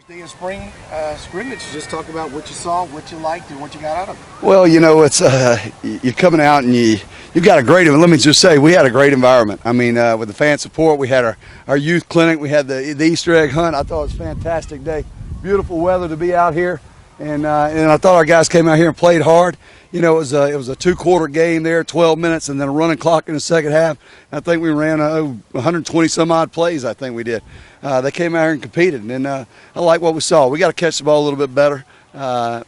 Day of spring scrimmage. Just talk about what you saw, what you liked, and what you got out of it. Well, it's you're coming out and you've got a great. Let me just say, we had a great environment. I mean, with the fan support, we had our youth clinic, we had the Easter egg hunt. I thought it was a fantastic day. Beautiful weather to be out here, and I thought our guys came out here and played hard. It was a 2-quarter game there, 12 minutes, and then a running clock in the second half. I think we ran 120 some odd plays. I think we did. They came out here and competed, and I like what we saw. We got to catch the ball a little bit better.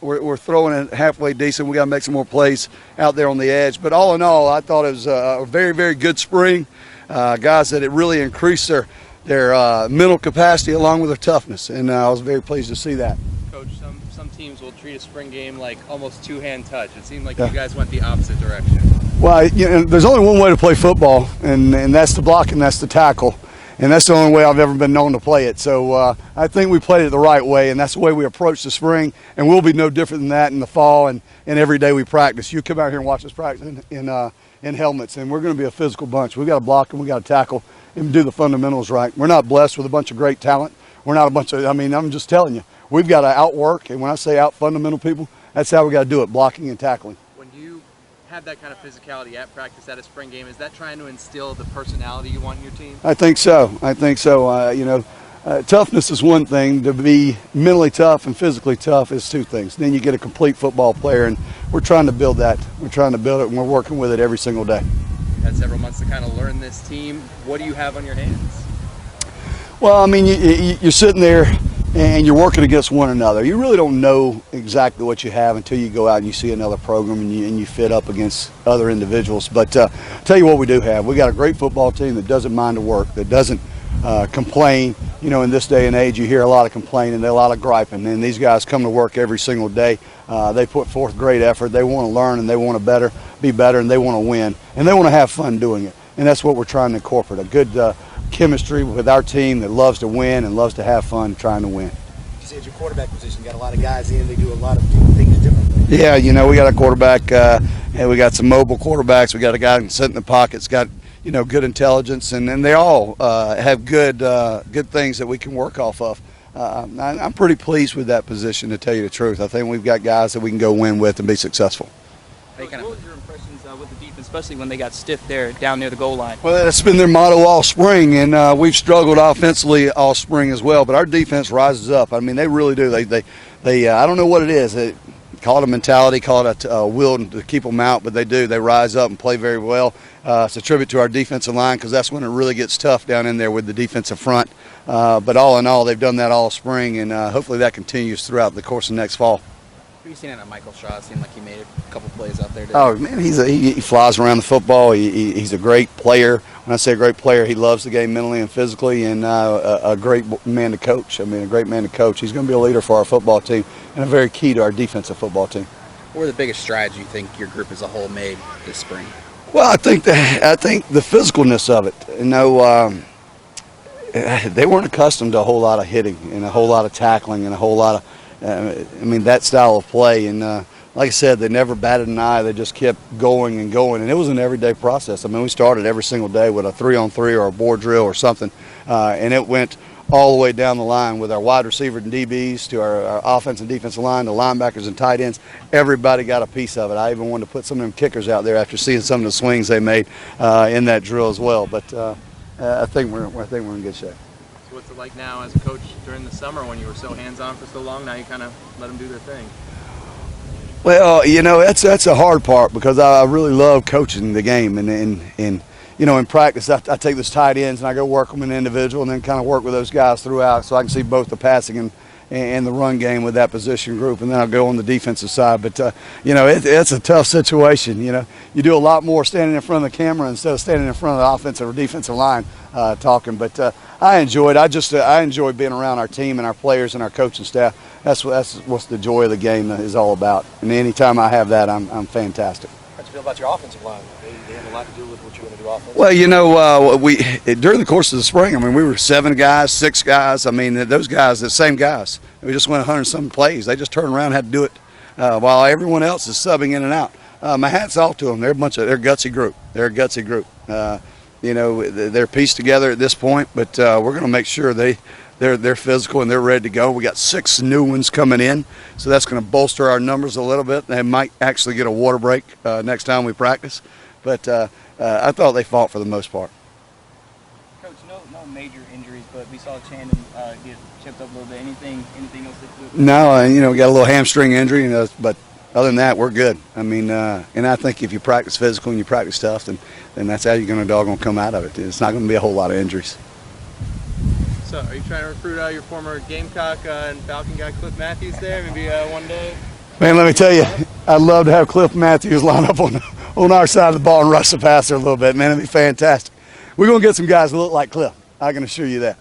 We're throwing it halfway decent. We got to make some more plays out there on the edge. But all in all, I thought it was a very, very good spring. Guys that it really increased their mental capacity along with their toughness, and I was very pleased to see that. Coach, some teams will treat a spring game like almost two-hand touch. It seemed like you guys went the opposite direction. Well, there's only one way to play football, and that's the block and that's the tackle. And that's the only way I've ever been known to play it. So I think we played it the right way, and that's the way we approach the spring. And we'll be no different than that in the fall and every day we practice. You come out here and watch us practice in helmets, and we're going to be a physical bunch. We've got to block and we've got to tackle and do the fundamentals right. We're not blessed with a bunch of great talent. We're not a bunch of, I'm just telling you, we've got to outwork. And when I say out fundamental people, that's how we got to do it, blocking and tackling. Have that kind of physicality at practice at a spring game, is that trying to instill the personality you want in your team? I think so. Toughness is one thing. To be mentally tough and physically tough is two things. Then you get a complete football player, and we're trying to build that. We're trying to build it, and we're working with it every single day. You've had several months to kind of learn this team. What do you have on your hands? Well, you're sitting there and you're working against one another. You really don't know exactly what you have until you go out and you see another program and you fit up against other individuals. But I'll tell you what we do have. We got a great football team that doesn't mind the work, that doesn't complain. In this day and age, you hear a lot of complaining, a lot of griping, and these guys come to work every single day. They put forth great effort. They want to learn, and they want to be better, and they want to win, and they want to have fun doing it. And that's what we're trying to incorporate, a good chemistry with our team that loves to win and loves to have fun trying to win. You said your quarterback position got a lot of guys in. They do a lot of things differently. Yeah, we got a quarterback, and we got some mobile quarterbacks. We got a guy that sit in the pockets, got good intelligence, and they all have good things that we can work off of. I'm pretty pleased with that position, to tell you the truth. I think we've got guys that we can go win with and be successful. What was your impressions with the defense, especially when they got stiff there down near the goal line? Well, that's been their motto all spring, and we've struggled offensively all spring as well. But our defense rises up. They really do. They I don't know what it is. They call it a mentality, call it a will to keep them out, but they do. They rise up and play very well. It's a tribute to our defensive line, because that's when it really gets tough down in there with the defensive front. But all in all, they've done that all spring, and hopefully that continues throughout the course of next fall. What have you seen out of Michael Shaw? It seemed like he made a couple plays out there today. Oh, man, he flies around the football. He's a great player. When I say a great player, he loves the game mentally and physically, and a great man to coach. A great man to coach. He's going to be a leader for our football team and a very key to our defensive football team. What were the biggest strides you think your group as a whole made this spring? Well, I think the physicalness of it. They weren't accustomed to a whole lot of hitting and a whole lot of tackling and a whole lot of that style of play, and like I said, they never batted an eye. They just kept going and going, and it was an everyday process. We started every single day with a 3-on-3 or a board drill or something, and it went all the way down the line with our wide receiver and DBs to our offense and defensive line, the linebackers and tight ends. Everybody got a piece of it. I even wanted to put some of them kickers out there after seeing some of the swings they made in that drill as well. But I think we're in good shape. What's it like now as a coach during the summer when you were so hands-on for so long? Now you kind of let them do their thing. Well, that's a hard part, because I really love coaching the game, and in practice I take those tight ends and I go work them in individual, and then kind of work with those guys throughout, so I can see both the passing and the run game with that position group, and then I'll go on the defensive side. But it's a tough situation. You do a lot more standing in front of the camera instead of standing in front of the offensive or defensive line talking. But I enjoyed. I enjoy being around our team and our players and our coaching staff. That's what the joy of the game is all about. And anytime I have that, I'm fantastic. How do you feel about your offensive line? They have a lot to do with what you're going to do offensively. Well, we during the course of the spring, we were 7 guys, 6 guys. Those guys, the same guys. We just went 100-some plays. They just turned around and had to do it while everyone else is subbing in and out. My hat's off to them. They're a gutsy group. They're a gutsy group. They're pieced together at this point, but we're going to make sure they they're physical and they're ready to go. We got 6 new ones coming in, so that's going to bolster our numbers a little bit. They might actually get a water break next time we practice, but I thought they fought for the most part. Coach, no major injuries, but we saw Chandon get chipped up a little bit. Anything else that No, we got a little hamstring injury, but other than that, we're good. I mean, and I think if you practice physical and you practice tough, then that's how you're going to come out of it. It's not going to be a whole lot of injuries. So, are you trying to recruit your former Gamecock and Falcon guy Cliff Matthews there? Maybe one day. Man, let me tell you, I'd love to have Cliff Matthews line up on our side of the ball and rush the passer a little bit. Man, it'd be fantastic. We're going to get some guys that look like Cliff. I can assure you that.